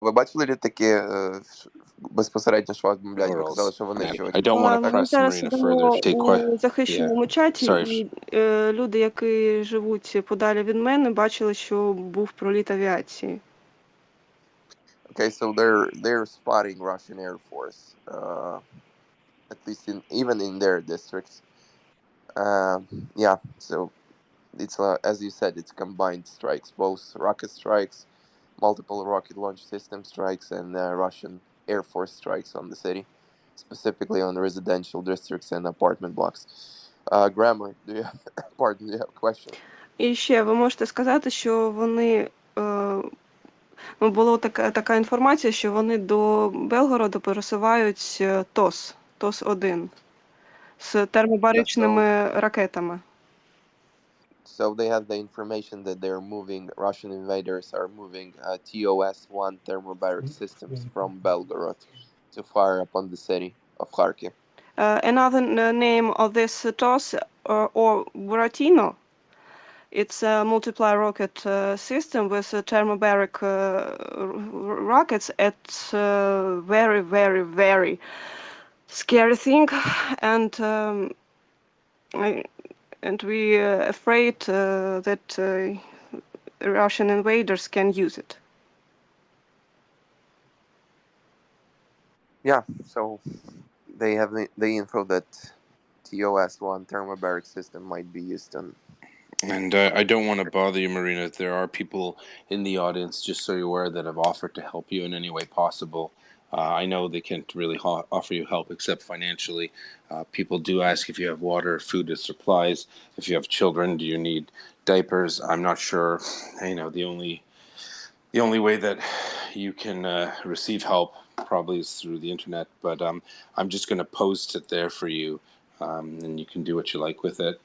Ви бачили літаки безпосередньо, що вас бомблять? Ви казали, Urals. що винищувачі. I don't want to Ми press зараз Marina further. сидимо у захищеному чаті, Sorry. і люди, які живуть подалі від мене, бачили, що був проліт авіації. Okay, so they're spotting Russian Air Force, at least even in their districts. Yeah, so it's as you said, it's combined strikes, both rocket strikes, multiple rocket launch system strikes, and Russian Air Force strikes on the city, specifically on residential districts and apartment blocks. Grammar, do you have a question? І ще ви можете сказати, що вони була така інформація, що вони до Белгороду пересувають ТОС-1 з термобаричними ракетами. So they have the information that they're moving, Russian invaders are moving TOS-1 thermobaric systems from Belgorod to fire upon the city of Kharkiv. Another name of this TOS or Buratino. It's a multiply rocket system with thermobaric rockets. It's very, very, very scary thing, and we afraid that Russian invaders can use it. Yeah, so they have the info that TOS-1 thermobaric system might be used on. And I don't want to bother you, Marina. There are people in the audience, just so you're aware, that have offered to help you in any way possible. I know they can't really offer you help except financially. People do ask if you have water, food, or supplies. If you have children, do you need diapers? I'm not sure. The only way that you can receive help probably is through the internet. But I'm just going to post it there for you, and you can do what you like with it.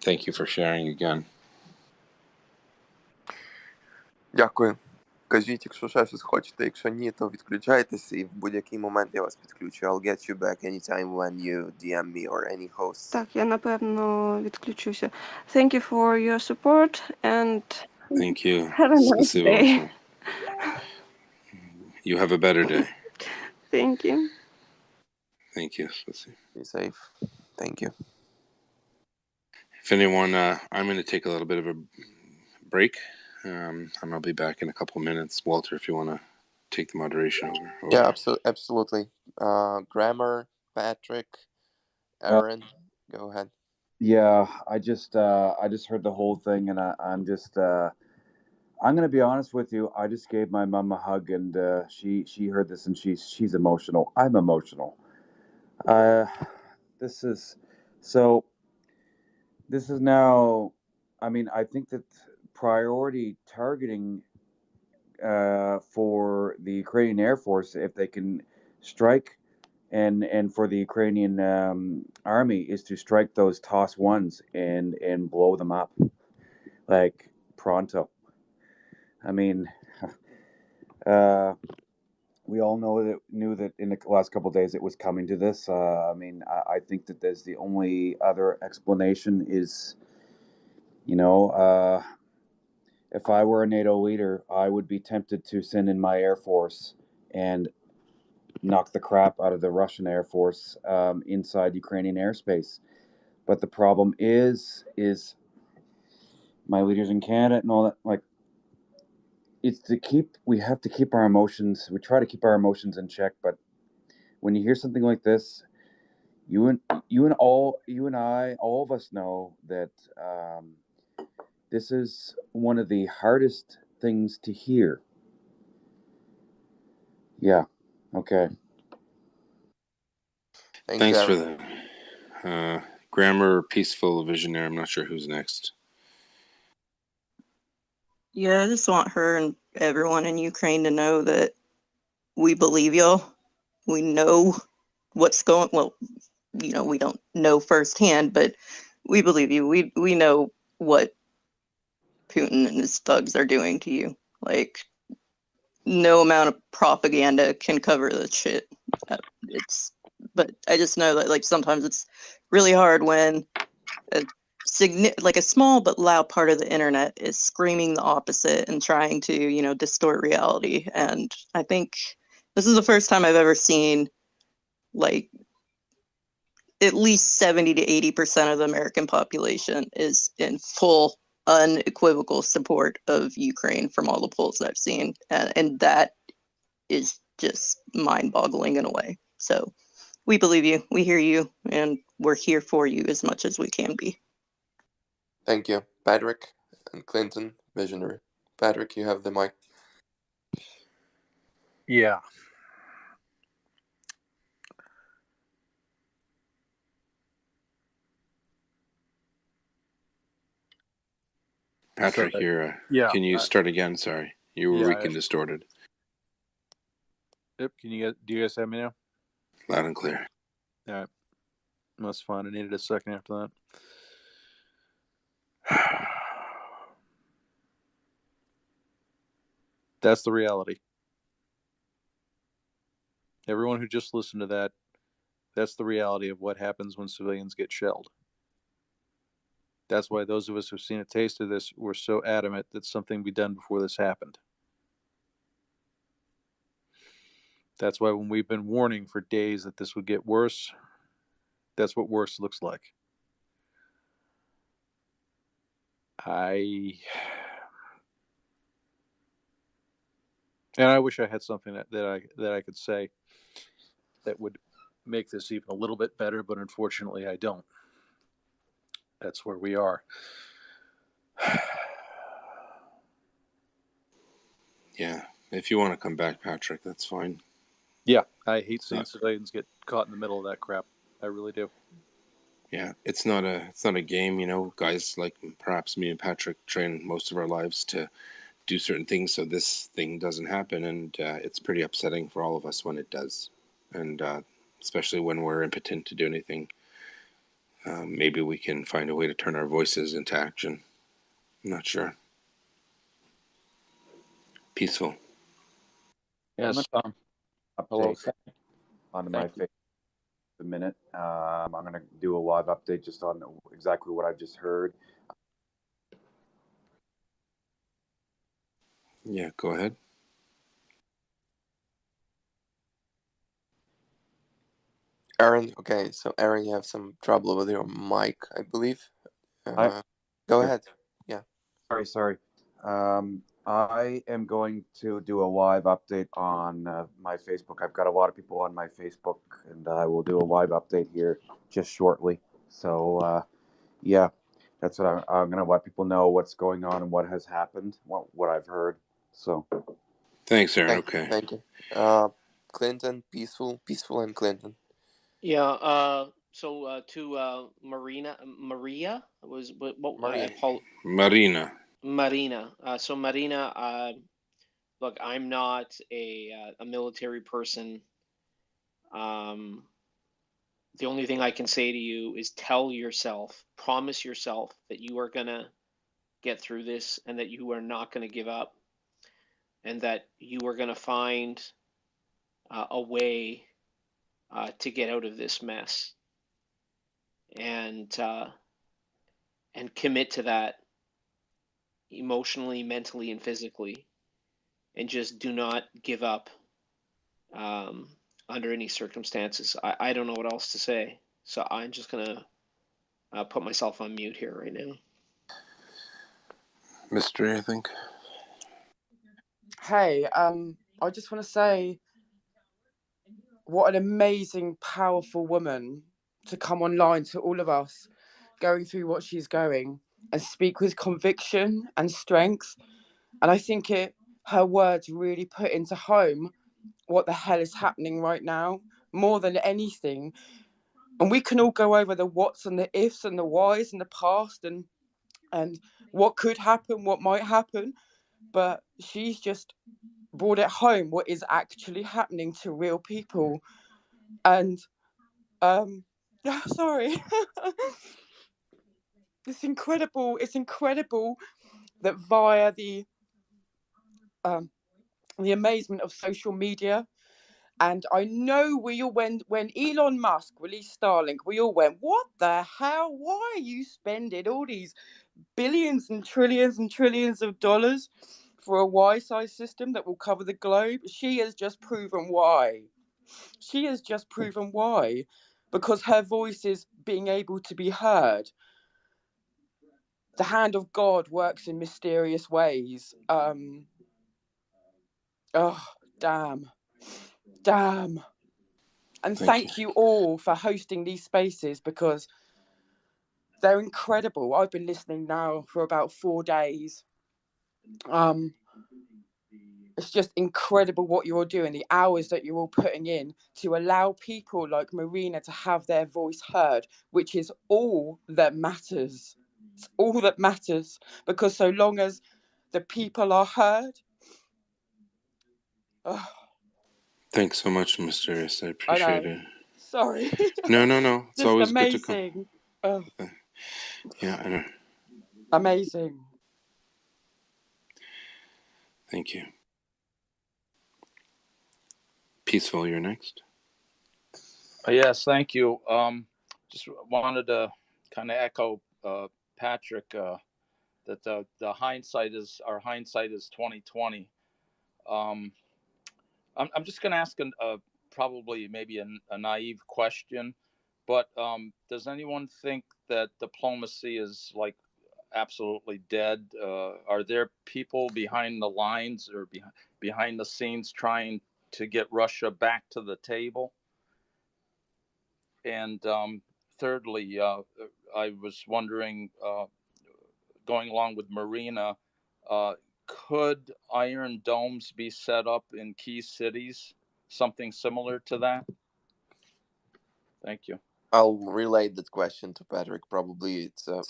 Thank you for sharing again. Дякую. Кажіть, якщо ще щось хочете, якщо ні, то відключайтесь, і в будь-який момент я вас підключу. I'll get you back anytime when you DM me or any host. Так, я напевно відключуся. Thank you for your support and Thank you. have a nice day. You have a better day. Thank you. Thank you. Be safe. Thank you. If anyone, I'm going to take a little bit of a break, and I'll be back in a couple of minutes. Walter, if you want to take the moderation over. Yeah, absolutely. Grammar, Patrick, Aaron, go ahead. Yeah, I just heard the whole thing, and I'm just I'm gonna be honest with you. I just gave my mom a hug, and she heard this, and she's emotional. I'm emotional. This is now. I mean, I think that priority targeting for the Ukrainian Air Force, if they can strike, and for the Ukrainian army, is to strike those TOS ones and blow them up, like pronto. I mean, we all knew that in the last couple of days it was coming to this. I mean, I think that there's the only other explanation is, if I were a NATO leader, I would be tempted to send in my Air Force and knock the crap out of the Russian Air Force inside Ukrainian airspace. But the problem is my leaders in Canada and all that, like, we have to keep our emotions. We try to keep our emotions in check, but when you hear something like this, you and I, all of us know that this is one of the hardest things to hear. Yeah. Okay. Thanks for that. Grammar, Peaceful, Visionary. I'm not sure who's next. Yeah, I just want her and everyone in Ukraine to know that we believe y'all. We know what's going. Well, we don't know firsthand, but we believe you. We know what Putin and his thugs are doing to you. Like, no amount of propaganda can cover this shit. But I just know that, like, sometimes it's really hard when like a small but loud part of the internet is screaming the opposite and trying to, distort reality. And I think this is the first time I've ever seen like at least 70 to 80% of the American population is in full unequivocal support of Ukraine from all the polls I've seen. And that is just mind-boggling in a way. So we believe you, we hear you, and we're here for you as much as we can be. Thank you. Patrick and Clinton, visionary. Patrick, you have the mic. Yeah. Patrick, So, can you start again? Sorry, you were weak and distorted. Yep. Do you guys have me now? Loud and clear. All right. That's fine. I needed a second after that. That's the reality. Everyone who just listened to that, that's the reality of what happens when civilians get shelled. That's why those of us who've seen a taste of this were so adamant that something be done before this happened. That's why when we've been warning for days that this would get worse, that's what worse looks like. And I wish I had something that I could say that would make this even a little bit better, but unfortunately I don't. That's where we are. Yeah, if you want to come back, Patrick, that's fine. Yeah, I hate seeing civilians get caught in the middle of that crap. I really do. Yeah, it's not a game, guys like perhaps me and Patrick train most of our lives to do certain things so this thing doesn't happen, and it's pretty upsetting for all of us when it does, and especially when we're impotent to do anything. Maybe we can find a way to turn our voices into action. I'm not sure. Peaceful. Yes. Hello. On my Facebook in a minute. I'm going to do a live update just on exactly what I've just heard. Yeah, go ahead. Aaron, okay, so Aaron, you have some trouble with your mic, I believe. Go ahead. Yeah. Sorry. I am going to do a live update on my Facebook. I've got a lot of people on my Facebook, and I will do a live update here just shortly. So, yeah, that's what I'm going to let people know what's going on and what has happened, what I've heard. So, thanks, Aaron. Okay. Thank you. Clinton, peaceful, and Clinton. Yeah. So to Maria was what? Maria. Marina. So Marina. Look, I'm not a military person. The only thing I can say to you is promise yourself that you are gonna get through this and that you are not gonna give up and that you are gonna find a way to get out of this mess and commit to that emotionally, mentally, and physically, and just do not give up under any circumstances. I don't know what else to say, so I'm just gonna put myself on mute here right now. Mystery, I think. Hey, I just want to say what an amazing, powerful woman to come online to all of us going through what she's going and speak with conviction and strength. And I think her words really put into home what the hell is happening right now more than anything. And we can all go over the whats and the ifs and the whys and the past and what could happen, what might happen. But she's just brought it home what is actually happening to real people. And sorry. It's incredible that via the amazement of social media And I know we all went, when Elon Musk released Starlink, we all went, what the hell? Why are you spending all these billions and trillions of dollars for a Wi-Fi system that will cover the globe? She has just proven why. She has just proven why. Because her voice is being able to be heard. The hand of God works in mysterious ways. Oh, damn. And thank you all for hosting these spaces, because they're incredible. I've been listening now for about 4 days. It's just incredible what you're all doing, the hours that you're all putting in to allow people like Marina to have their voice heard, which is all that matters. It's all that matters, because so long as the people are heard. Oh, Thanks so much, Mysterious. I I appreciate know. it. Sorry. No. It's Just always good to come. amazing. Oh, Yeah, I know. amazing. Thank you. Peaceful, you're next. Yes, thank you. Just wanted to kind of echo Patrick that the hindsight is 2020. I'm just going to ask probably maybe a naive question, but does anyone think that diplomacy is like absolutely dead? Are there people behind the lines or behind the scenes trying to get Russia back to the table? And thirdly, I was wondering, going along with Marina, could iron domes be set up in key cities? Something similar to that? Thank you. I'll relate that question to Patrick. Probably it's a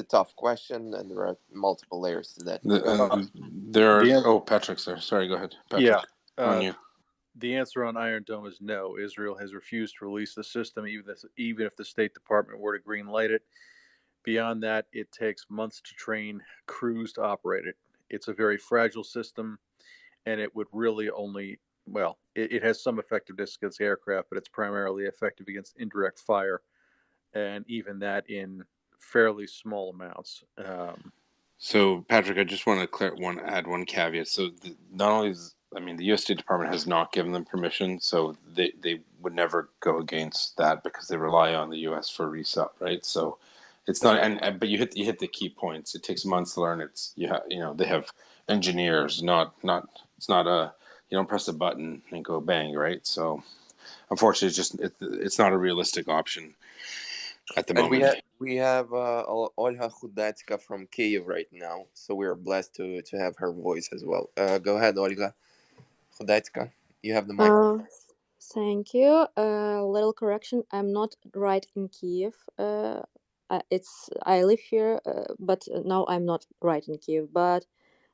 tough question, and there are multiple layers to that. There are. Patrick's there. Sorry, go ahead, Patrick. Yeah. On you. The answer on Iron Dome is no. Israel has refused to release the system, even if the State Department were to green light it. Beyond that, it takes months to train crews to operate it. It's a very fragile system, and it would really only, well, it has some effectiveness against aircraft, but it's primarily effective against indirect fire, and even that in fairly small amounts. So, Patrick, I just want to add one caveat. So, not only the U.S. State Department has not given them permission, so they would never go against that because they rely on the U.S. for resup, right? So, it's not. But you hit the key points. It takes months to learn. They have engineers. It's not a you don't press a button and go bang, right? So, unfortunately, it's not a realistic option at the And moment. we have Olha Khudatska from Kyiv right now, so we're blessed to have her voice as well. Go ahead, Olga Khudatska. You have the mic. Thank you. Little correction. I'm not right in Kiev. I live here, but now I'm not right in Kiev. But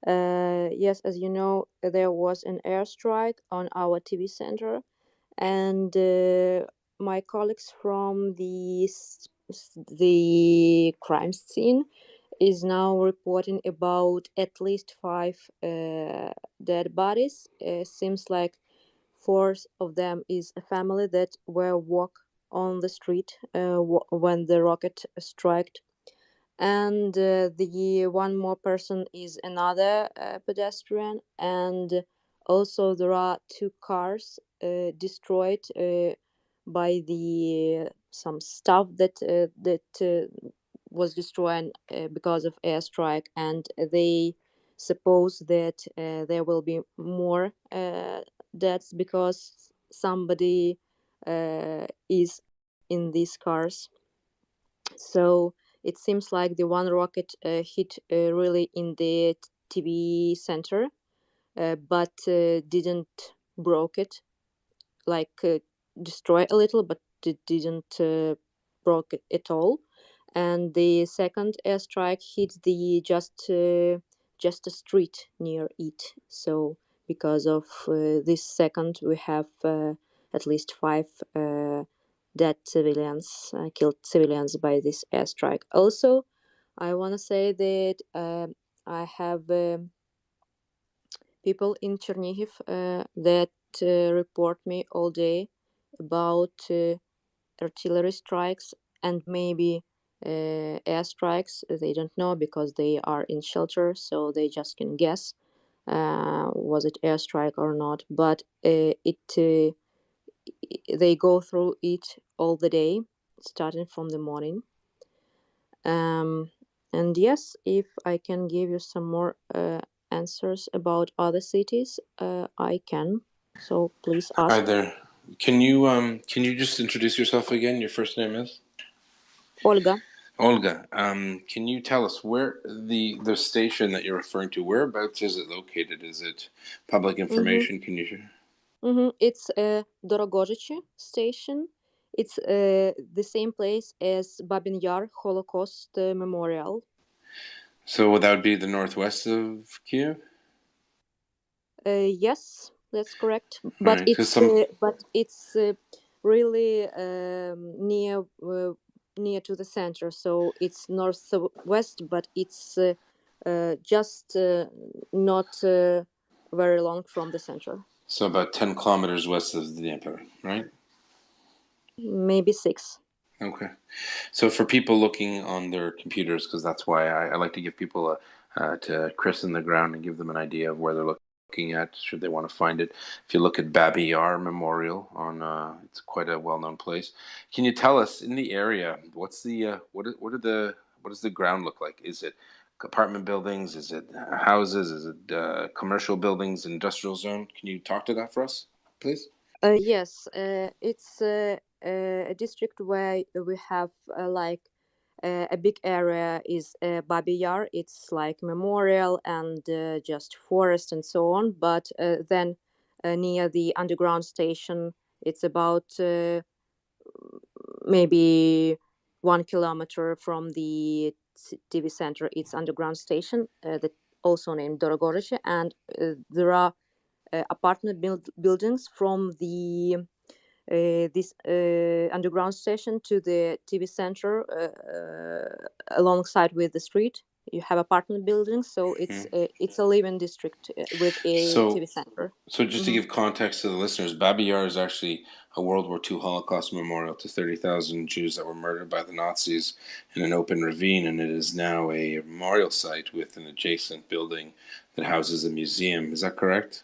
yes, as you know, there was an airstrike on our TV center, and my colleagues from the crime scene is now reporting about at least 5 dead bodies. Seems like 4 of them is a family that were walk on the street when the rocket struck, and the one more person is another pedestrian, and also there are 2 cars destroyed by the some stuff that was destroyed because of airstrike, and they suppose that there will be more deaths because somebody is in these cars. So it seems like the one rocket hit really in the TV center, but didn't broke it, like destroy a little, but it didn't broke it at all. And the second airstrike hit the just a street near it. So because of this second, we have at least 5 dead civilians, killed civilians by this airstrike. Also, I want to say that I have people in Chernihiv that report me all day about artillery strikes and maybe airstrikes. They don't know because they are in shelter, so they just can guess was it airstrike or not. But they go through it all the day, starting from the morning. And yes, if I can give you some more answers about other cities, I can. So please Hi ask. there. Can you just introduce yourself again? Your first name is Olga. Olga. Can you tell us where the station that you're referring to? Whereabouts is it located? Is it public Mm-hmm. information? Can you share? Mm-hmm. It's Dorogozhichi station. It's the same place as Babin Yar Holocaust Memorial. So would that would be the northwest of Kiev? Yes, that's correct. But Right, because it's some really near to the center. So it's northwest, but it's just not very long from the center. so about 10 kilometers west of the Dnieper, right? Maybe 6. Okay. So for people looking on their computers, because that's why I like to give people to christen the ground and give them an idea of where they're looking at, should they want to find it. If you look at Babi Yar Memorial on, it's quite a well-known place. Can you tell us in the area what's the what does the ground look like? Is it apartment buildings? Is it houses? Is it commercial buildings, industrial zone? Can you talk to that for us, please? Yes, it's a district where we have like a big area is Babi Yar. It's like memorial and just forest and so on. But then near the underground station, it's about maybe 1 kilometer from the TV center. It's underground station that also named Dorogoriche, and there are apartment buildings from the this underground station to the TV center alongside with the street. You have apartment buildings, so it's a living district with a So TV center. So just to Mhm. give context to the listeners, Babi Yar is actually a World War II Holocaust memorial to 30,000 Jews that were murdered by the Nazis in an open ravine, and it is now a memorial site with an adjacent building that houses a museum. Is that correct?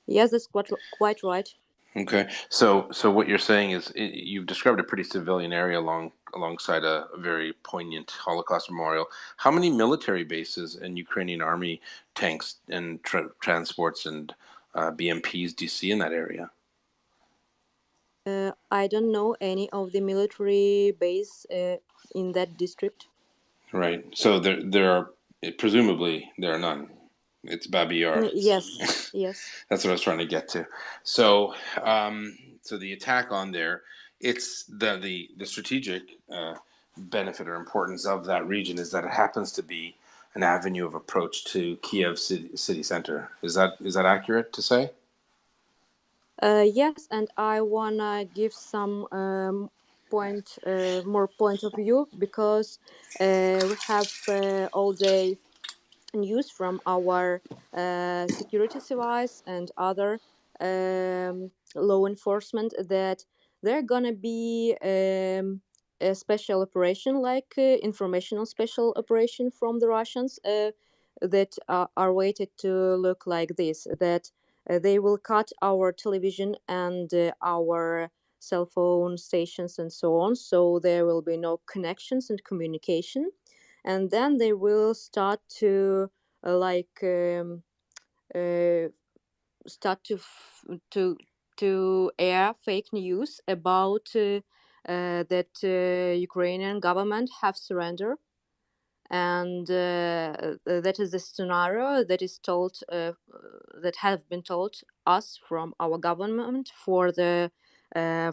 Yes, that's quite right. Okay. So what you're saying is you've described a pretty civilian area alongside a very poignant Holocaust memorial. How many military bases and Ukrainian army tanks and transports and BMPs do you see in that area? I don't know any of the military base in that district. Right. So there are presumably there are none. It's Babi Yar. Yes, yes. That's what I was trying to get to. So so the attack on there, it's the strategic benefit or importance of that region is that it happens to be an avenue of approach to Kiev city center. Is that accurate to say? Yes, and I wanna give some more point of view because we have all day news from our security service and other law enforcement that there gonna be a special operation, like informational special operation from the Russians that are waited to look like this. That they will cut our television and our cell phone stations and so on, so there will be no connections and communication, and then they will start to like start to air fake news about that Ukrainian government have surrendered, and that is the scenario that is told that have been told us from our government for the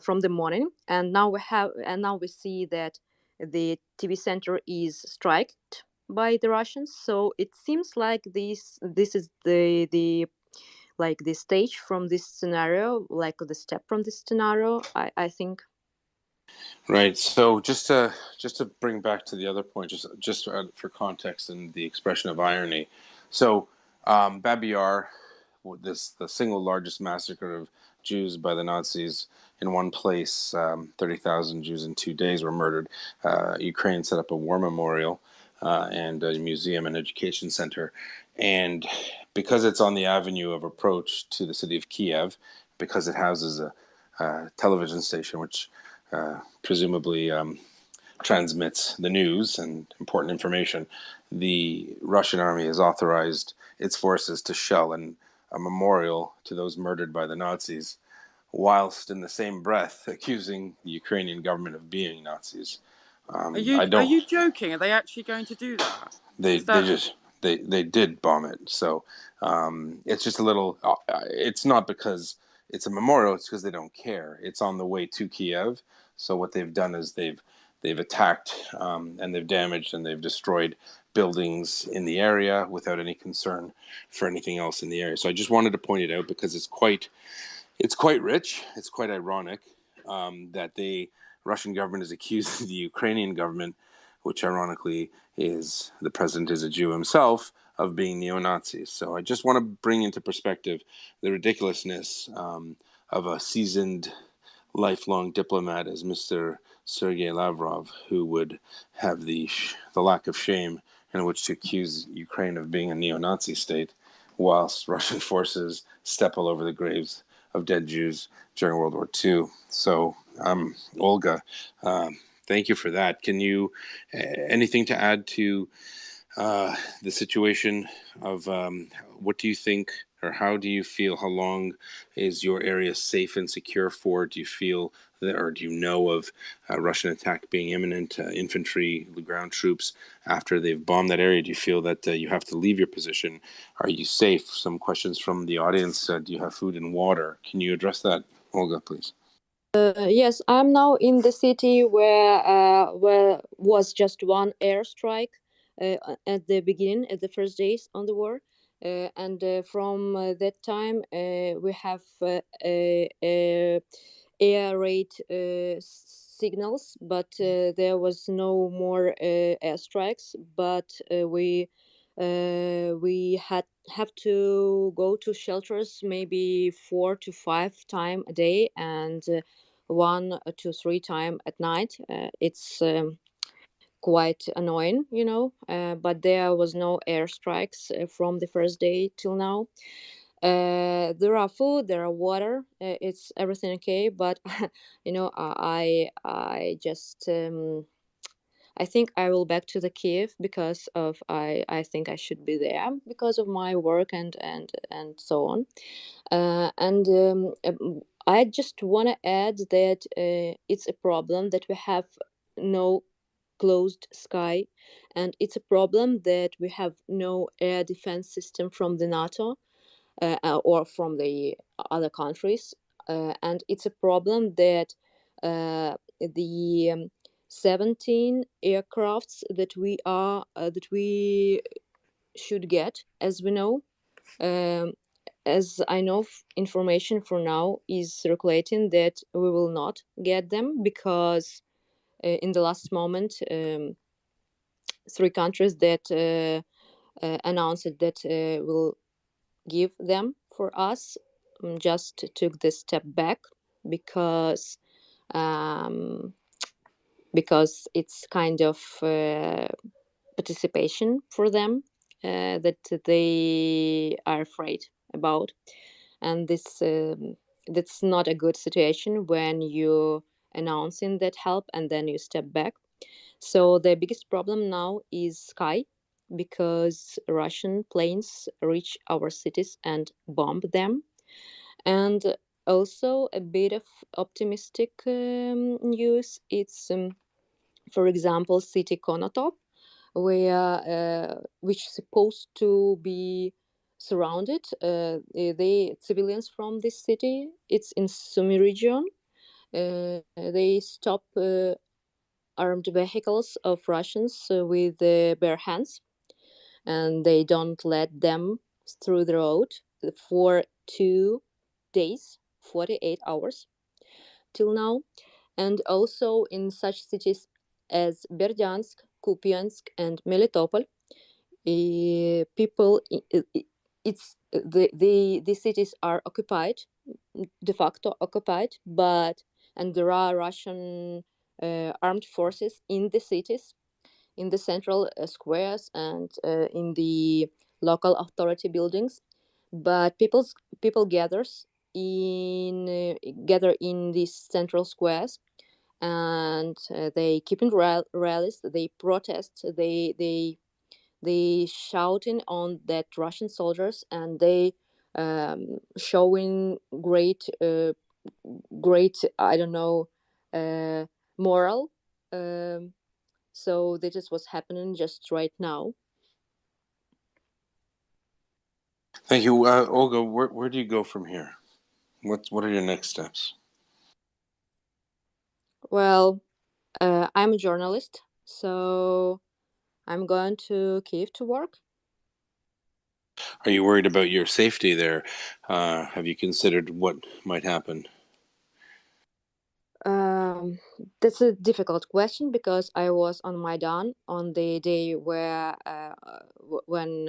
from the morning, and now we see that the TV center is striked by the Russians. So it seems like this is the like the stage from this scenario, like the step from this scenario. I think. Right. So just to bring back to the other point, just for context and the expression of irony. So Babi Yar, the single largest massacre of Jews by the Nazis in one place. 30,000 Jews in 2 days were murdered. Ukraine set up a war memorial and a museum and education center. And because it's on the avenue of approach to the city of Kiev, because it houses a television station which presumably transmits the news and important information, the Russian army has authorized its forces to shell a memorial to those murdered by the Nazis, whilst in the same breath accusing the Ukrainian government of being Nazis. Are I don't. you joking? Are they actually going to do that? They Is that they did bomb it. So it's just a little. It's not because it's a memorial. It's because they don't care. It's on the way to Kiev. So what they've done is they've attacked and they've damaged and they've destroyed buildings in the area without any concern for anything else in the area. So I just wanted to point it out because it's quite rich. It's quite ironic that the Russian government is accusing the Ukrainian government, which ironically is the president is a Jew himself, of being neo-Nazis. So I just want to bring into perspective the ridiculousness of a seasoned, lifelong diplomat as Mr. Sergei Lavrov, who would have the lack of shame in which to accuse Ukraine of being a neo-Nazi state, whilst Russian forces step all over the graves of dead Jews during World War II. So, Olga, thank you for that. Can you anything to add to the situation of what do you think, or how do you feel? How long is your area safe and secure for? Do you feel that, or do you know of Russian attack being imminent? Infantry, the ground troops, after they've bombed that area, do you feel that you have to leave your position? Are you safe? Some questions from the audience. Do you have food and water? Can you address that, Olga, please? Yes, I'm now in the city where was just one airstrike at the beginning, at the first days on the war, and from that time we have air raid signals, but there was no more airstrikes. But we have to go to shelters maybe 4 to 5 times a day, and 1 to 3 times at night. It's quite annoying, but there was no airstrikes from the first day till now. There are food, there are water, it's everything okay, but I just I think I will back to the Kiev because of I think I should be there because of my work and so on. I just want to add that it's a problem that we have no closed sky, and it's a problem that we have no air defense system from the NATO or from the other countries, and it's a problem that the 17 aircrafts that we should get, as we know, um, as I know, information for now is circulating that we will not get them because in the last moment, 3 countries that announced that will give them for us just took this step back because um, because it's kind of participation for them that they are afraid about, and that's not a good situation when you announcing that help and then you step back. So the biggest problem now is sky, because Russian planes reach our cities and bomb them. And also a bit of optimistic news. It's, for example, city Konotop, which is supposed to be surrounded. The civilians from this city, it's in Sumy region. They stop armed vehicles of Russians with bare hands, and they don't let them through the road for 2 days, 48 hours till now. And also in such cities as Berdyansk, Kupiansk, and Melitopol, people it's the cities are occupied, de facto occupied, and there are Russian armed forces in the cities, in the central squares, and in the local authority buildings, but people gather in these central squares, and they keep in rallies, they protest, they shouting on that Russian soldiers, and they showing great, I don't know, moral. So this is what's happening just right now. Thank you, Olga. Where do you go from here? What are your next steps? Well, I'm a journalist, so I'm going to Kyiv to work. Are you worried about your safety there? Have you considered what might happen? That's a difficult question because I was on Maidan on the day where when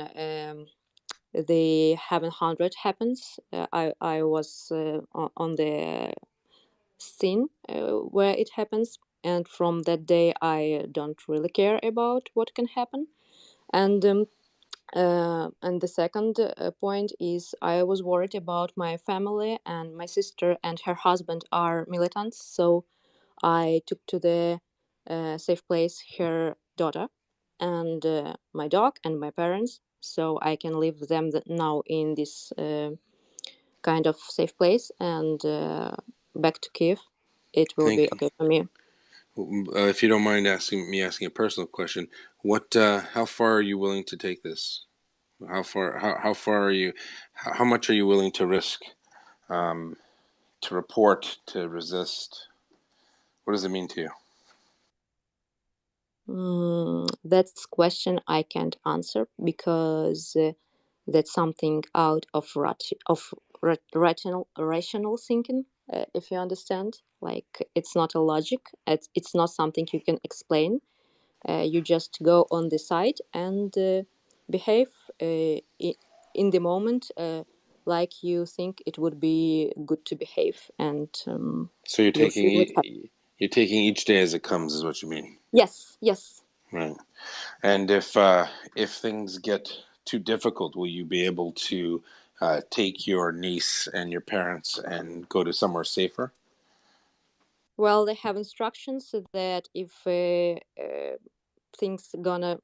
the 700 happens. I was on the scene where it happens, and from that day I don't really care about what can happen. And the second point is I was worried about my family, and my sister and her husband are militants, so I took to the safe place her daughter and my dog and my parents, so I can leave them now in this kind of safe place, and back to Kiev. It will Thank be you. okay for me. If you don't mind asking a personal question, how far are you willing to take this? How far are you? How much are you willing to risk to report, to resist? What does it mean to you? That's question I can't answer because that's something out of rational thinking. If you understand, like it's not a logic. It's not something you can explain. You just go on the side and behave in the moment like you think it would be good to behave, and So we'll see what happens. you're taking each day as it comes, is what you mean, Yes, yes. right? And if things get too difficult, will you be able to take your niece and your parents and go to somewhere safer? Well, they have instructions that if things gonna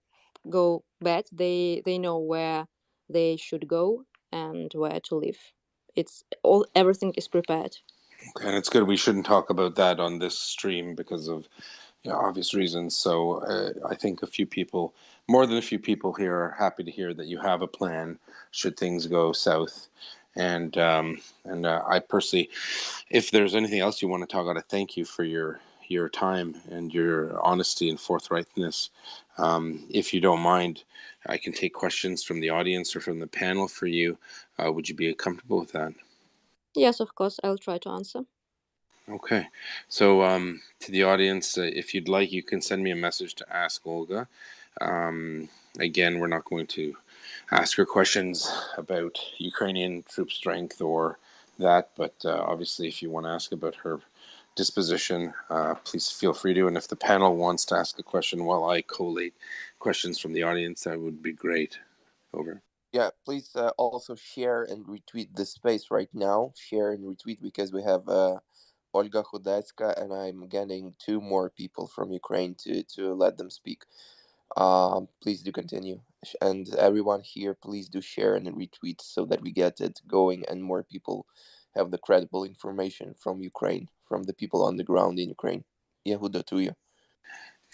go bad, they know where they should go and where to live. It's all everything is prepared. Okay, and it's good. We shouldn't talk about that on this stream because of obvious reasons. So I think more than a few people here, are happy to hear that you have a plan should things go south. And I personally, if there's anything else you want to talk about, I thank you for your time and your honesty and forthrightness. If you don't mind, I can take questions from the audience or from the panel for you. Would you be comfortable with that? Yes, of course, I'll try to answer. Okay, so to the audience, if you'd like, you can send me a message to ask Olga. Again, we're not going to ask her questions about Ukrainian troop strength or that, but obviously, if you want to ask about her disposition, please feel free to. And if the panel wants to ask a question while I collate questions from the audience, that would be great. Over. Yeah, please also share and retweet this space right now. Share and retweet because we have Olga Khudetska, and I'm getting two more people from Ukraine to let them speak. Please do continue, and everyone here, please do share and retweet so that we get it going and more people have the credible information from Ukraine, from the people on the ground in Ukraine. Yehuda to you.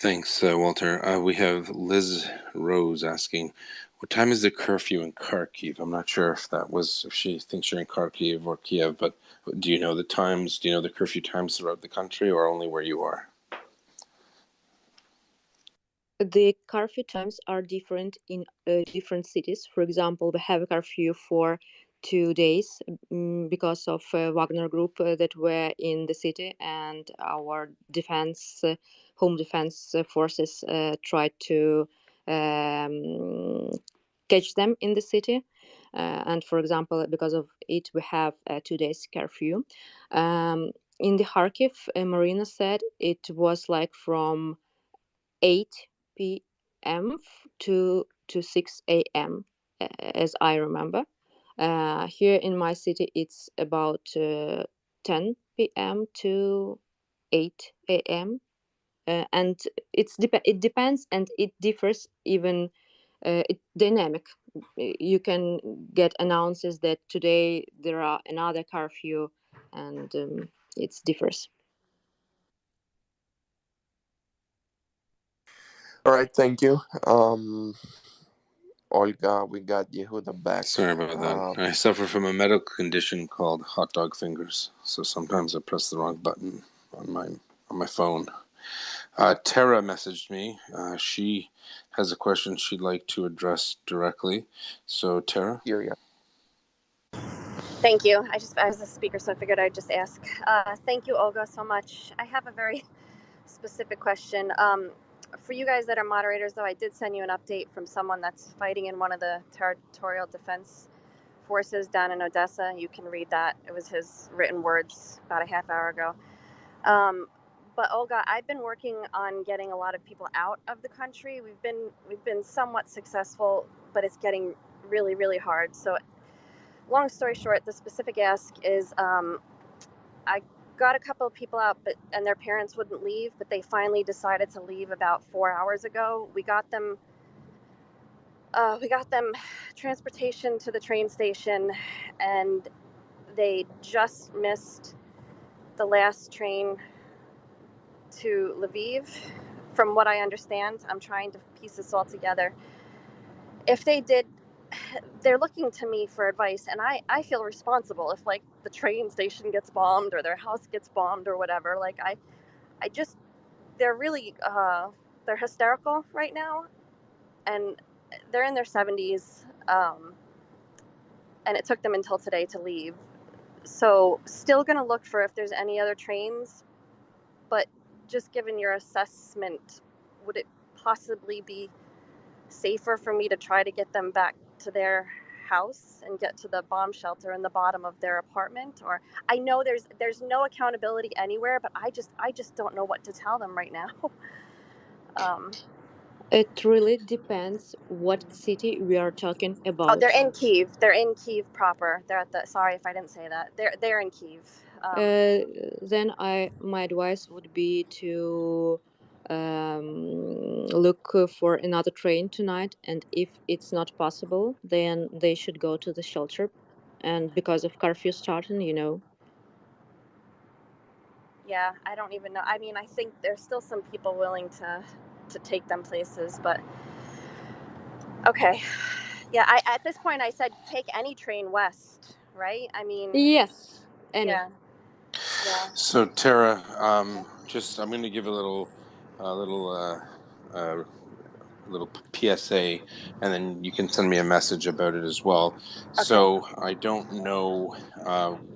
Thanks, Walter. We have Liz Rose asking, what time is the curfew in Kharkiv? I'm not sure if she thinks you're in Kharkiv or Kiev, but do you know the times? Do you know the curfew times throughout the country or only where you are? The curfew times are different in different cities. For example, we have a curfew for 2 days because of Wagner Group that were in the city, and our home defense forces tried to catch them in the city. and for example, because of it, we have 2 days curfew. In the Kharkiv, Marina said it was like from 8 p.m. to 6 a.m., as I remember. Here in my city, it's about 10 p.m. to 8 a.m. And it depends, and it differs even. It dynamic. You can get announces that today there are another curfew, and it differs. All right, thank you. Olga, we got Yehuda back. Sorry about that. I suffer from a medical condition called hot dog fingers, so sometimes I press the wrong button on my phone. Tara messaged me. She has a question she'd like to address directly. So, Tara? Here, yeah. Thank you. I was a speaker, so I figured I'd just ask. Thank you, Olga, so much. I have a very specific question. For you guys that are moderators, though, I did send you an update from someone that's fighting in one of the territorial defense forces down in Odessa. You can read that. It was his written words about a half hour ago. But Olga, I've been working on getting a lot of people out of the country. We've been somewhat successful, but it's getting really, really hard. So, long story short, the specific ask is I got a couple of people out, and their parents wouldn't leave, but they finally decided to leave about 4 hours ago. We got them transportation to the train station, and they just missed the last train to Lviv. From what I understand, I'm trying to piece this all together. If they did, they're looking to me for advice, and I feel responsible if, like, the train station gets bombed or their house gets bombed or whatever. Like, I just, they're really they're hysterical right now, and they're in their 70s, and it took them until today to leave. So still gonna look for if there's any other trains, but just given your assessment, would it possibly be safer for me to try to get them back to their house and get to the bomb shelter in the bottom of their apartment? Or I know there's no accountability anywhere, but I just don't know what to tell them right now. It really depends what city we are talking about. They're in Kyiv. They're in Kyiv proper. They're at the. Sorry if I didn't say that. They're in Kyiv. Then my advice would be to look for another train tonight, and if it's not possible, then they should go to the shelter, and because of curfew starting, Yeah, I don't even know. I mean, I think there's still some people willing to take them places, but okay. Yeah, at this point I said take any train west, right? I mean, yes, any. Yeah. So, Tara, I'm going to give a little PSA, and then you can send me a message about it as well. Okay. So I don't know.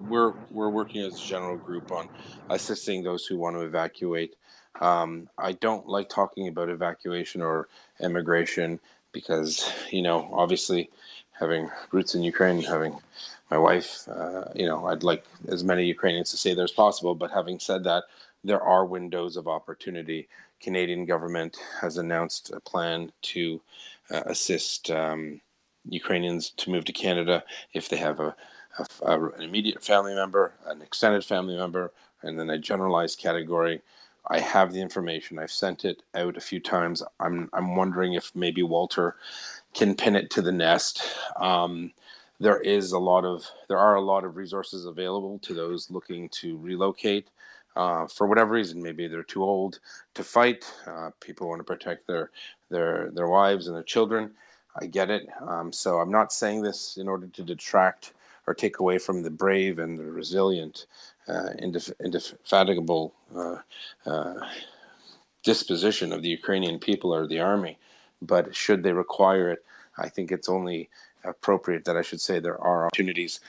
We're working as a general group on assisting those who want to evacuate. I don't like talking about evacuation or immigration because, obviously having roots in Ukraine, having my wife, I'd like as many Ukrainians to stay there as possible. But having said that, there are windows of opportunity. Canadian government has announced a plan to assist Ukrainians to move to Canada if they have an immediate family member, an extended family member, and then a generalized category. I have the information. I've sent it out a few times. I'm wondering if maybe Walter can pin it to the nest. There are a lot of resources available to those looking to relocate. For whatever reason, maybe they're too old to fight. People want to protect their wives and their children. I get it. So I'm not saying this in order to detract or take away from the brave and the resilient, indefatigable disposition of the Ukrainian people or the army. But should they require it, I think it's only appropriate that I should say there are opportunities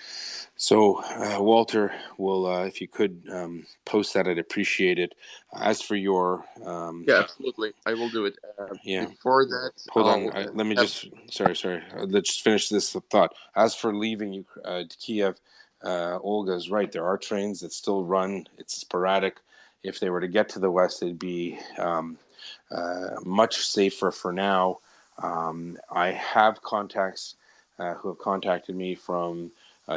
So, Walter, will if you could post that, I'd appreciate it. As for your Yeah, absolutely. I will do it. yeah, Before that, hold on. I'll Let me have. just sorry. Let's just finish this thought. As for leaving Kiev, Olga's right. There are trains that still run. It's sporadic. If they were to get to the west, it'd be much safer for now. I have contacts who have contacted me from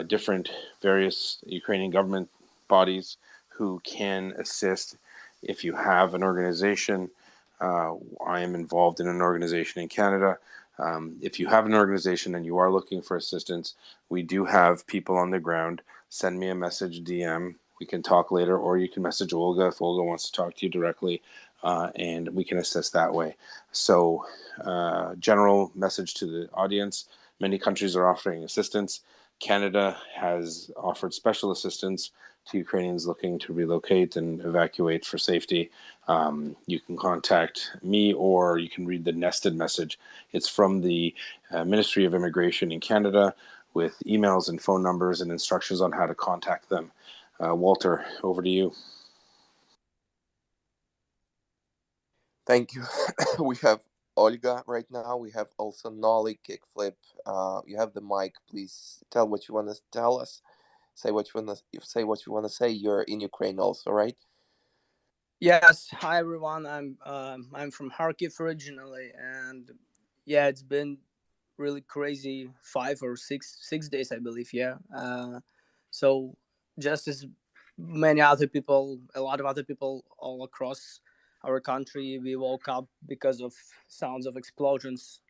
different various Ukrainian government bodies who can assist. If you have an organization, I am involved in an organization in Canada. If you have an organization and you are looking for assistance, we do have people on the ground. Send me a message, DM. We can talk later, or you can message Olga if Olga wants to talk to you directly, and we can assist that way. So, general message to the audience: many countries are offering assistance. Canada has offered special assistance to Ukrainians looking to relocate and evacuate for safety. You can contact me, or you can read the nested message. It's from the Ministry of Immigration in Canada, with emails and phone numbers and instructions on how to contact them. Walter, over to you. Thank you. We have Olga right now. We have also Nolly, Kickflip. You have the mic. Please tell what you want to tell us. Say what you want to say. What you want to say. You're in Ukraine also, right? Yes. Hi everyone. I'm from Kharkiv originally, and yeah, it's been really crazy 5 or 6 days, I believe. Yeah. So just as many other people, a lot of other people all across our country, we woke up because of sounds of explosions,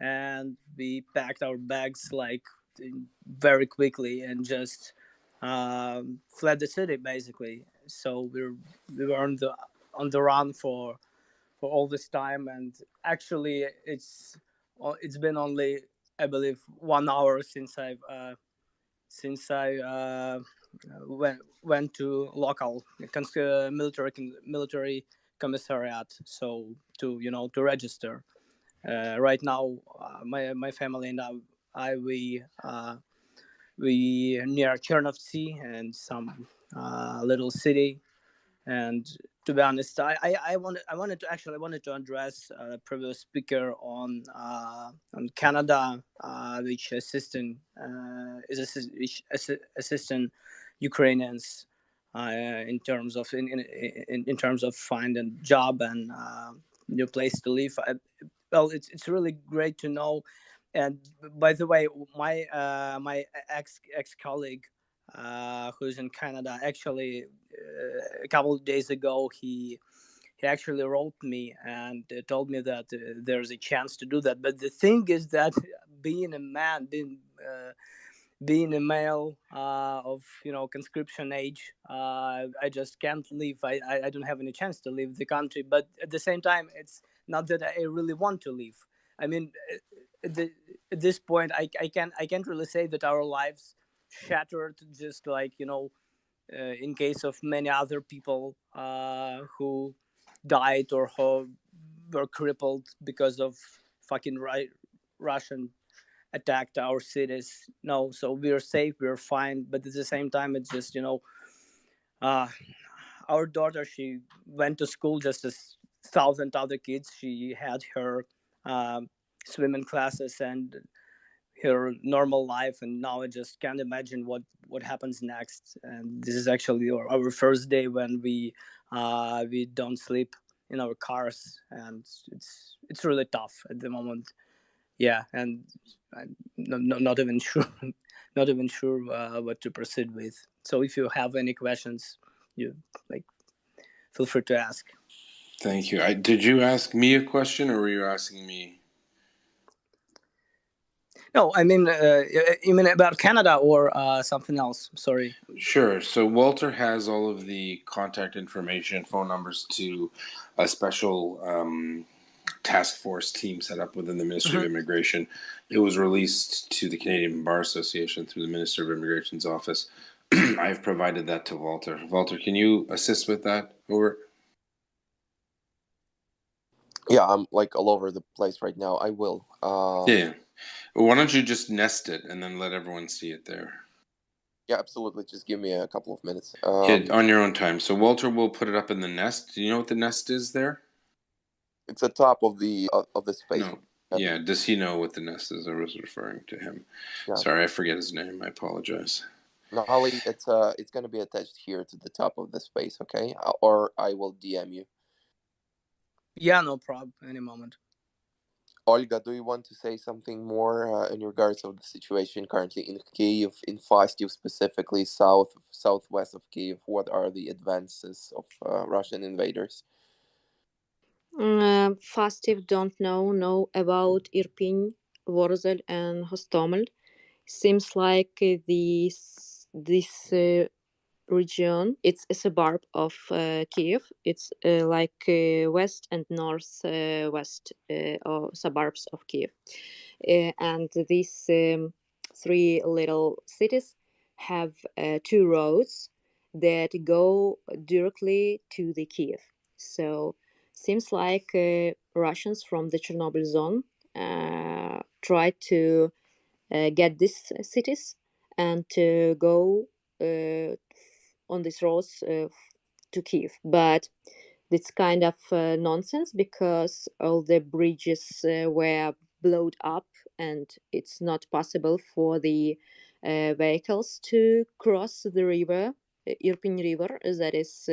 and we packed our bags like very quickly and just fled the city basically. So we were on the run for all this time, and actually it's been only, I believe, 1 hour since I went to local military commissariat, so to register. Right now, my family and I we near Chernovtsi and some little city. And to be honest, I wanted to address the previous speaker on Canada, which assisting Ukrainians in terms of in terms of finding job and new place to live. Well, it's really great to know. And by the way, my ex colleague who's in Canada, actually a couple of days ago he actually wrote me and told me that there's a chance to do that. But the thing is that being a man, being a male of conscription age, I just can't leave. I don't have any chance to leave the country. But at the same time, it's not that I really want to leave. I mean, at this point, I can't really say that our lives shattered, just like in case of many other people who died or who were crippled because of fucking Russian attacked our cities. No, so we're safe, we're fine. But at the same time, it's just our daughter, she went to school just as 1,000 other kids. She had her swimming classes and her normal life, and now I just can't imagine what happens next. And this is actually our first day when we don't sleep in our cars, and it's really tough at the moment. Yeah, and I'm not even sure not even sure what to proceed with. So if you have any questions, you feel free to ask. Thank you. Did you ask me a question, or were you asking me? No, I mean, you mean about Canada or something else? Sorry. Sure. So Walter has all of the contact information, phone numbers to a special task force team set up within the Ministry of Immigration. It was released to the Canadian Bar Association through the Minister of Immigration's office. I've provided that to Walter. Walter, can you assist with that? Over. Yeah, I'm like all over the place right now. I will. Yeah. Well, why don't you just nest it and then let everyone see it there? Yeah, absolutely. Just give me a couple of minutes. Yeah, on your own time. So Walter will put it up in the nest. Do you know what the nest is there? It's the top of the space. No. Yeah, does he know what the nest is? I was referring to him. Yeah. Sorry, I forget his name. I apologize. No, Ali, it's gonna be attached here to the top of the space, okay? Or I will DM you. Yeah, no problem. Any moment. Olga, do you want to say something more in regards of the situation currently in Kyiv, in Fastiv specifically, southwest of Kyiv? What are the advances of Russian invaders? Fastive don't know about Irpin, Vorzel, and Hostomel. Seems like this region, it's a suburb of Kiev. It's like west and north west or suburbs of Kiev. And these three little cities have two roads that go directly to the Kiev. So seems like Russians from the Chernobyl zone try to get these cities and to go on these roads to Kiev. But it's kind of nonsense because all the bridges were blown up and it's not possible for the vehicles to cross the river, Irpin River, that is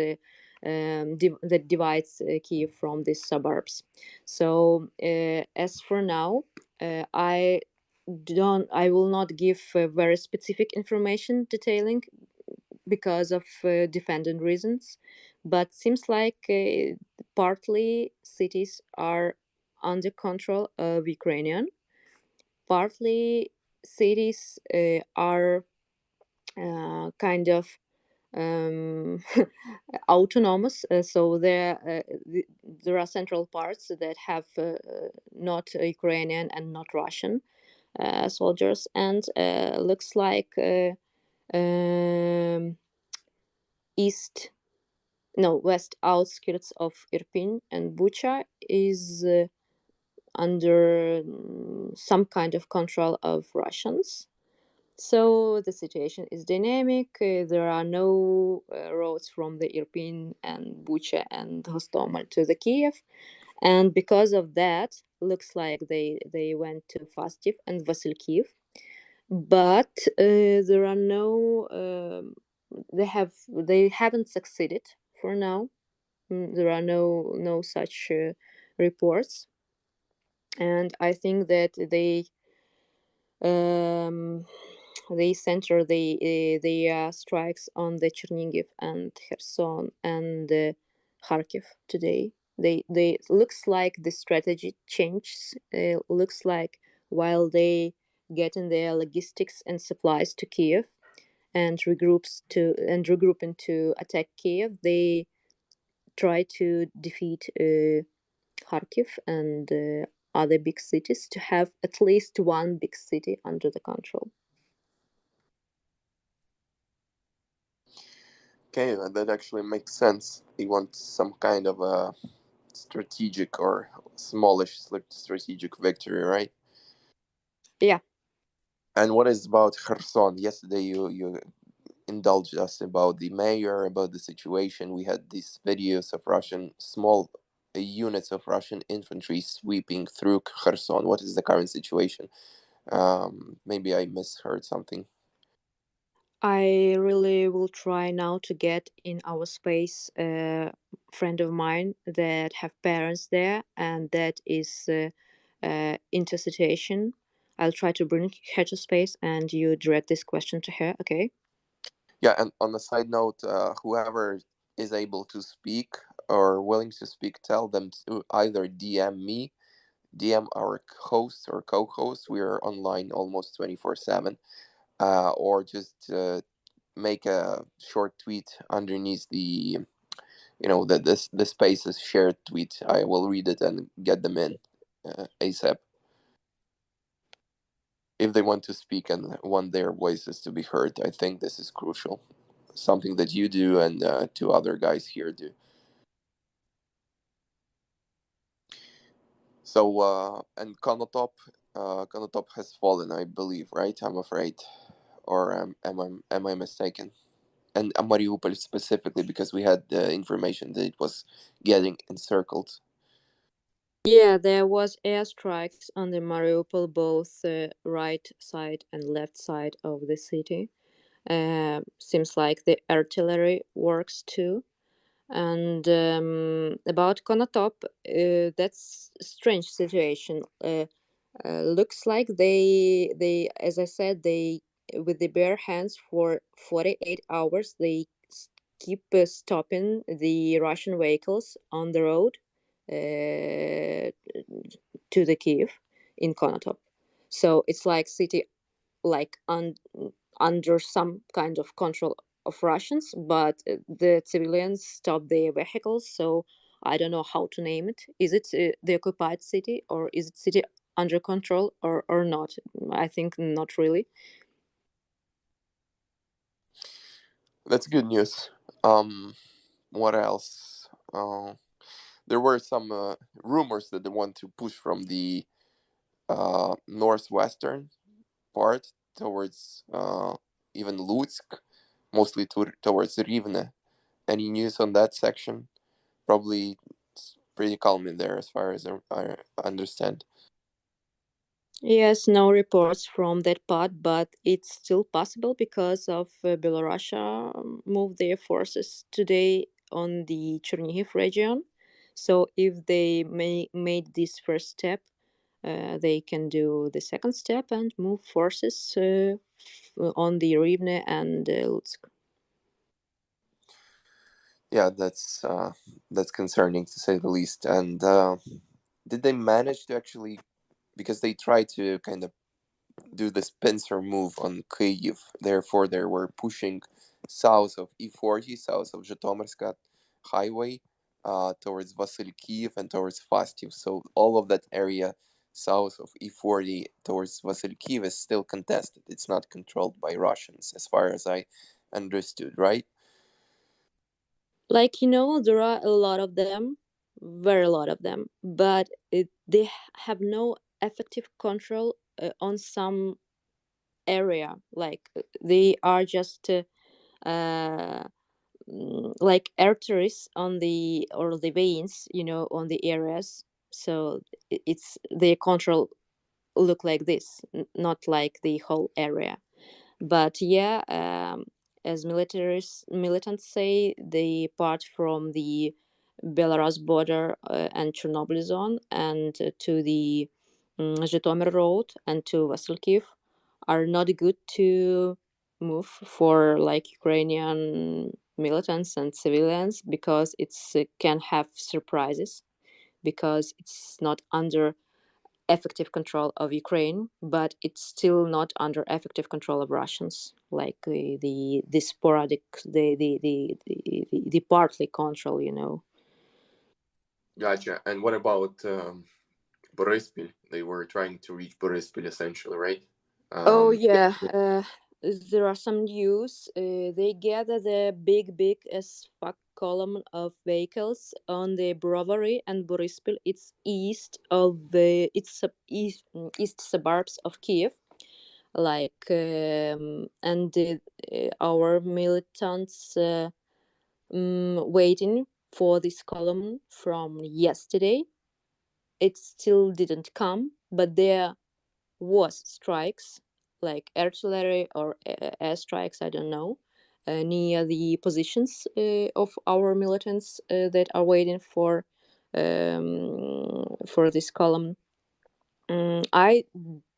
that divides Kiev from the suburbs. So as for now, I will not give very specific information detailing because of defendant reasons, but seems like partly cities are under control of Ukrainian, partly cities are kind of um, autonomous. So there are central parts that have not Ukrainian and not Russian soldiers, and looks like um, west outskirts of Irpin and Bucha is under some kind of control of Russians. So the situation is dynamic. There are no roads from the Irpin and Bucha and Hostomel to the Kiev, and because of that, looks like they went to Fastiv and Vasilkiv, but there are no they haven't succeeded for now. There are no such reports, and I think that um, they center the strikes on the Chernigiv and Kherson and Kharkiv today. They looks like the strategy changes. Looks like while they get in their logistics and supplies to Kiev and regrouping to attack Kiev, they try to defeat Kharkiv and other big cities to have at least one big city under the control. Okay, that actually makes sense. They want some kind of a strategic or smallish strategic victory, right? Yeah. And what is about Kherson? Yesterday you indulged us about the mayor, about the situation. We had these videos of Russian small units of Russian infantry sweeping through Kherson. What is the current situation? Maybe I misheard something. I really will try now to get in our space a friend of mine that have parents there and that is into situation. I'll try to bring her to space and you direct this question to her, okay? Yeah, and on the side note, whoever is able to speak or willing to speak, tell them to either DM me, DM our host or co-host. We are online almost 24/7, or just make a short tweet underneath the the spaces shared tweet. I will read it and get them in ASAP if they want to speak and want their voices to be heard. I think this is crucial, something that you do and two other guys here do. So and Konotop has fallen, I believe, right? I'm afraid. or am I mistaken? And Mariupol specifically, because we had the information that it was getting encircled. Yeah, there was airstrikes on the Mariupol, both right side and left side of the city. Seems like the artillery works too. And about Konotop, that's a strange situation. Looks like they, as I said, they with the bare hands for 48 hours they keep stopping the Russian vehicles on the road uh, to the Kyiv in Konotop. So it's like city like under some kind of control of Russians, but the civilians stop their vehicles. So I don't know how to name it. Is it the occupied city, or is it city under control, or not? I think not really. That's good news. What else? There were some rumors that they want to push from the northwestern part towards even Lutsk, mostly towards Rivne. Any news on that section? Probably it's pretty calm in there, as far as I understand. Yes, no reports from that part, but it's still possible because of Belarusia moved their forces today on the Chernihiv region. So if they made this first step, they can do the second step and move forces on the Rivne and Lutsk. Yeah, that's concerning to say the least. And did they manage to actually, because they tried to kind of do this pincer move on Kyiv, therefore they were pushing south of E40, south of Zhytomyrsky highway, towards Vasilkiv and towards Fastiev. So all of that area south of E40 towards Vasilkiv is still contested. It's not controlled by Russians, as far as I understood, right? Like, there are a lot of them, very a lot of them, but they have no effective control on some area. Like, they are just like arteries on the or the veins, on the areas. So it's their control look like this, not like the whole area. But yeah, as militants say, they part from the Belarus border and Chernobyl zone and to the Zhytomyr road and to Vasilkiv are not good to move for like Ukrainian militants and civilians, because it's can have surprises, because it's not under effective control of Ukraine, but it's still not under effective control of Russians. Like the sporadic, the partly control. Gotcha. And what about Borispil? They were trying to reach Borispil essentially, right? Oh Yeah. yeah, there are some news. They gather the big as fuck column of vehicles on the Brovary and Borispil. It's east of the east suburbs of Kiev. Like and our militants waiting for this column from yesterday. It still didn't come, but there was strikes, like artillery or airstrikes, I don't know, near the positions of our militants that are waiting for this column. I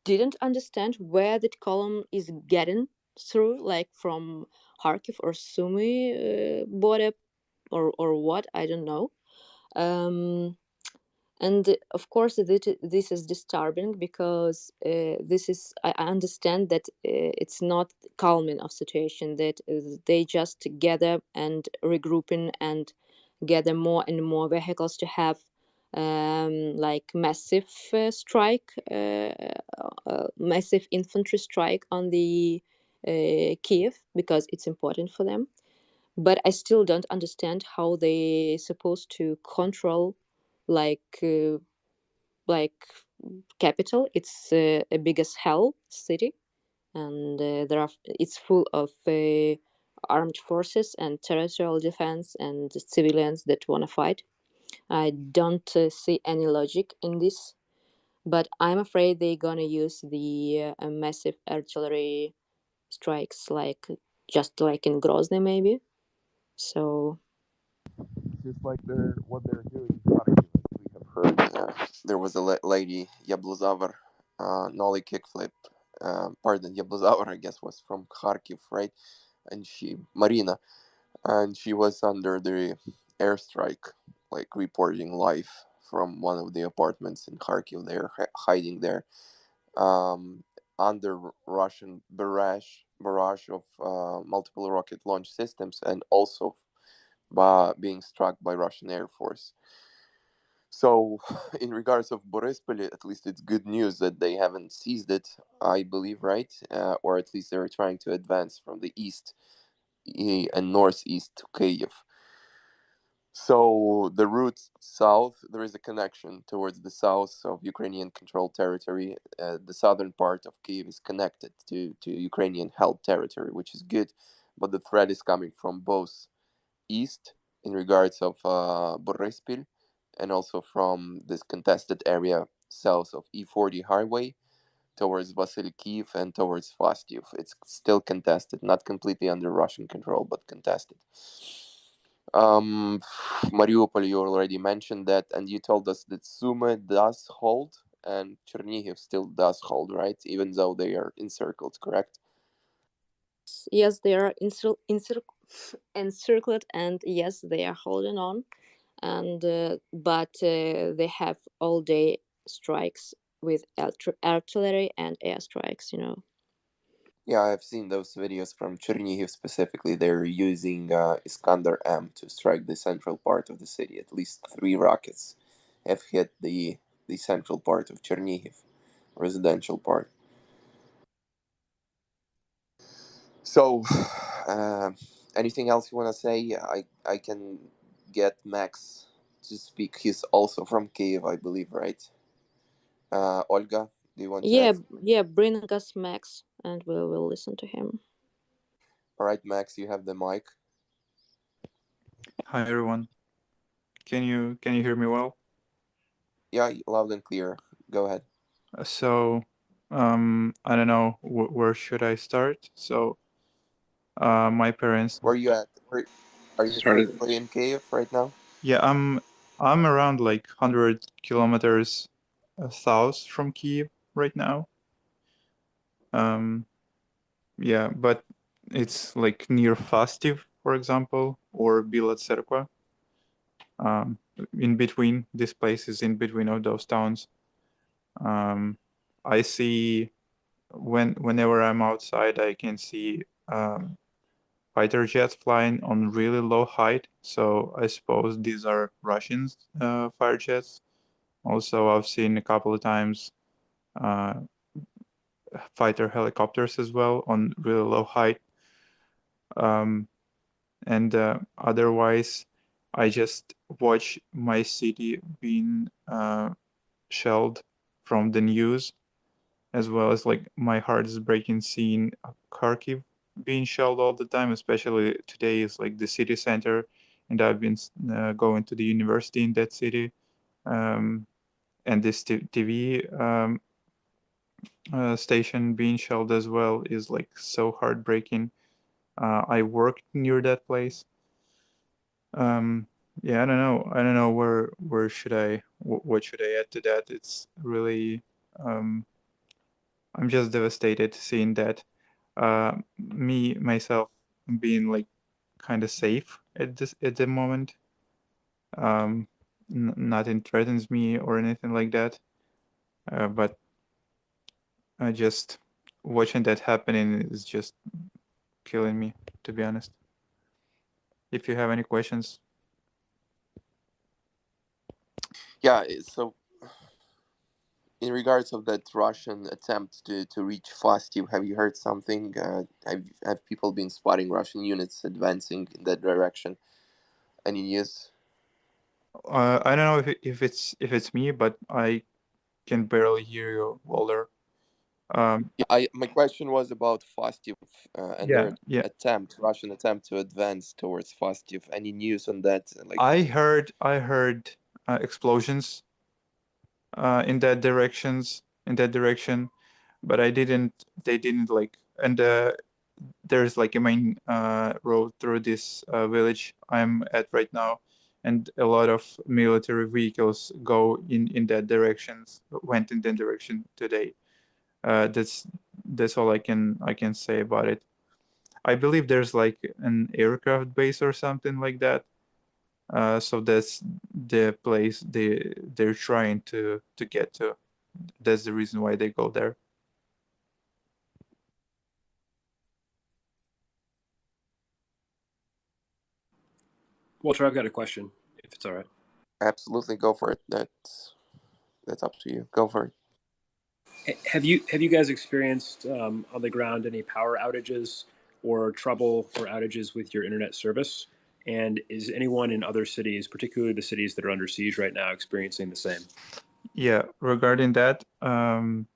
didn't understand where that column is getting through, like from Kharkiv or Sumy border, or what, I don't know. And of course this is disturbing, because this is I understand that it's not calming of situation, that they just gather and regrouping and gather more and more vehicles to have like massive strike, massive infantry strike on the Kiev, because it's important for them. But I still don't understand how they supposed to control like like capital. It's a big as hell city, and it's full of armed forces and territorial defense and civilians that want to fight. I don't see any logic in this, but I'm afraid they're gonna use the massive artillery strikes, just like in Grozny, maybe. So Just like what they're doing in Kharkiv, we have heard. There was a lady, Yabluzavar, Nolly kickflip. Pardon, Yabluzavar, I guess, was from Kharkiv, right? And Marina, and she was under the airstrike, like reporting live from one of the apartments in Kharkiv. They're hiding there, um, under Russian barrage of multiple rocket launch systems, and also by being struck by Russian Air Force. So, in regards of Borispol, at least it's good news that they haven't seized it, I believe, right? Or at least they're trying to advance from the east and northeast to Kyiv. So the route south, there is a connection towards the south of Ukrainian-controlled territory. The southern part of Kyiv is connected to Ukrainian-held territory, which is good, but the threat is coming from both east in regards of Boryspil, and also from this contested area south of E40 highway towards Vasilkiv and towards Fastiev. It's still contested, not completely under Russian control, but contested. Mariupol, you already mentioned that, and you told us that Sumy does hold and Chernihiv still does hold, right? Even though they are encircled, correct? yes, they are encircled, and yes, they are holding on, and but they have all day strikes with artillery and airstrikes. Yeah, I've seen those videos from Chernihiv specifically. They're using Iskander M to strike the central part of the city. At least 3 rockets have hit the central part of Chernihiv, residential part. So, uh, anything else you want to say? I can get Max to speak. He's also from Kiev, I believe, right? Olga, do you want to add? Yeah, bring us Max, and we will listen to him. All right, Max, you have the mic. Hi everyone. Can you hear me well? Yeah, loud and clear. Go ahead. So, I don't know where should I start. So, my parents. Where are you at? Are you Started. physically in Kiev right now? Yeah, I'm around like 100 kilometers south from Kyiv right now. Yeah, but it's like near Fastiv, for example, or Bila Tserkva. In between these places, in between of those towns. I see whenever I'm outside, I can see fighter jets flying on really low height. So I suppose these are Russian fighter jets. Also, I've seen a couple of times uh, fighter helicopters as well on really low height. And otherwise, I just watch my city being shelled from the news, as well as like my heart is breaking seeing Kharkiv being shelled all the time. Especially today is like the city center, and I've been going to the university in that city. And this TV station being shelled as well is like so heartbreaking. I worked near that place. Yeah, I don't know where should what should I add to that. It's really I'm just devastated seeing that. Myself being like kind of safe at the moment. Nothing threatens me or anything like that. But I just watching that happening is just killing me, to be honest. If you have any questions. Yeah, so in regards of that Russian attempt to reach Fastiev, have you heard something? Have people been spotting Russian units advancing in that direction? Any news? I don't know if it's me, but I can barely hear you, Walter. My question was about Fastyev and their Yeah. Russian attempt to advance towards Fastyev. Any news on that? Like, I heard explosions in that direction, but they didn't like, and there's like a main road through this village I'm at right now, and a lot of military vehicles went in that direction today. That's all I can say about it. I believe there's like an aircraft base or something like that. So that's the place they're trying to get to. That's the reason why they go there. Walter, I've got a question, if it's all right. absolutely, go for it. That's up to you. Go for it. Have you guys experienced on the ground any power outages or trouble or outages with your internet service? And is anyone in other cities, particularly the cities that are under siege right now, experiencing the same? Yeah, regarding that, at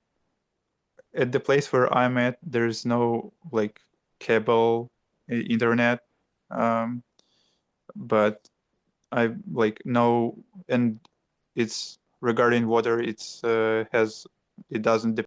the place where I'm at, there's no like cable internet, but I like know, and it's regarding water. It doesn't